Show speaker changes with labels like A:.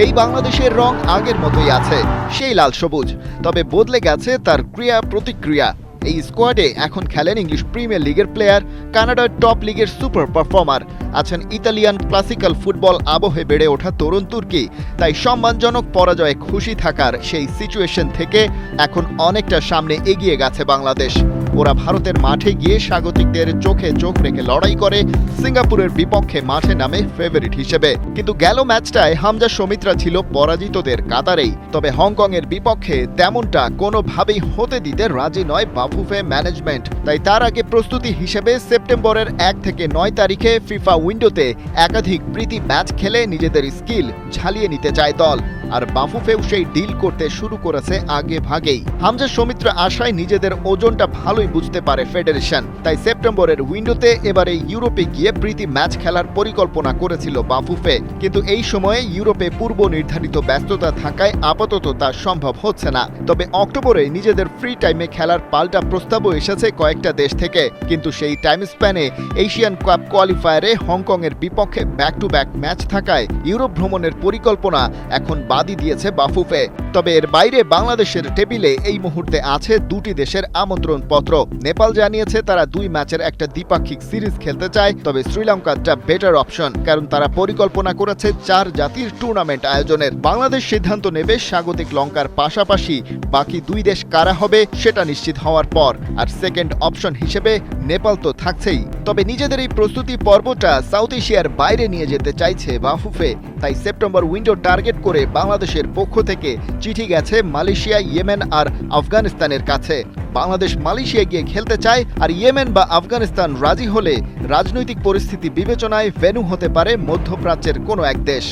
A: এই বাংলাদেশের রং আগের মতোই আছে, সেই লাল সবুজ। তবে বদলে গেছে তার ক্রিয়া প্রতিক্রিয়া। এই স্কোয়াডে এখন খেলেন ইংলিশ প্রিমিয়ার লিগের প্লেয়ার, কানাডার টপ লিগের সুপার পারফর্মার, আছেন ইতালিয়ান ক্লাসিক্যাল ফুটবল আবহে বেড়ে ওঠা তরুণ তুর্কি। তাই সম্মানজনক পরাজয়ে খুশি থাকার সেই সিচুয়েশন থেকে এখন অনেকটা সামনে এগিয়ে গেছে বাংলাদেশ। ওরা ভারতের মাঠে গিয়ে স্বাগতিকদের চোখে চোখ রেখে লড়াই করে সিঙ্গাপুরের বিপক্ষে মাঠে নামে ফেভারিট হিসেবে। কিন্তু গেল ম্যাচটায় হামজা সৌমিত্রা ছিল পরাজিতদের কাতারেই। তবে হংকংয়ের বিপক্ষে তেমনটা কোনোভাবেই হতে দিতে রাজি নয় বাফুফে ম্যানেজমেন্ট। তাই তার আগে প্রস্তুতি হিসেবে সেপ্টেম্বরের 1 থেকে 9 তারিখে ফিফা উইন্ডোতে একাধিক প্রীতি ম্যাচ খেলে নিজেদের স্কিল ঝালিয়ে নিতে চায় দল। আর বাফুফেও সেই ডিল করতে শুরু করেছে আগে ভাগেই। হামজা সৌমিত্রা আশায় নিজেদের ওজনটা ভালোই বুঝতে পারে ফেডারেশন। তাই সেপ্টেম্বরের উইন্ডোতে এবারে ইউরোপে গিয়ে প্রীতি ম্যাচ খেলার পরিকল্পনা করেছিল বাফুফে। কিন্তু এই সময়ে ইউরোপে পূর্ব নির্ধারিত ব্যস্ততা থাকায় আপাতত তা সম্ভব হচ্ছে না। তবে অক্টোবরে নিজেদের ফ্রি টাইমে খেলার পাল্টা প্রস্তাবও এসেছে কয়েকটা দেশ থেকে। কিন্তু সেই টাইম স্প্যানে এশিয়ান কাপ কোয়ালিফায়ারে হংকংয়ের বিপক্ষে ব্যাক টু ব্যাক ম্যাচ থাকায় ইউরোপ ভ্রমণের পরিকল্পনা এখন বাদই দিয়েছে বাফুফে। তবে এর বাইরে বাংলাদেশের টেবিলে এই মুহূর্তে আছে দুটি দেশের আমন্ত্রণ পত্র। নেপাল জানিয়েছে তারা 2 ম্যাচের একটা দ্বিপাক্ষিক সিরিজ খেলতে চায়, তবে শ্রীলঙ্কাটা বেটার অপশন, কারণ তারা পরিকল্পনা করেছে 4 জাতির টুর্নামেন্ট আয়োজনের। বাংলাদেশ সিদ্ধান্ত নেবে স্বাগতিক লঙ্কার পাশাপাশি বাকি 2 দেশ কারা হবে সেটা নিশ্চিত হওয়ার পর। আর সেকেন্ড অপশন হিসেবে নেপাল তো থাকছেই। তবে নিজেদের এই প্রস্তুতি পর্বটা সাউথ এশিয়ার বাইরে নিয়ে যেতে চাইছে বাফুফে। তাই সেপ্টেম্বর উইন্ডো টার্গেট করে বাংলাদেশের পক্ষ থেকে চিঠি গেছে মালয়েশিয়া, ইয়েমেন আর আফগানিস্তানের কাছে। বাংলাদেশ মালয়েশিয়া গিয়ে খেলতে চায়, আর ইয়েমেন বা আফগানিস্তান রাজি হলে রাজনৈতিক পরিস্থিতি বিবেচনায় ভেন্যু হতে পারে মধ্যপ্রাচ্যের কোনো এক দেশ।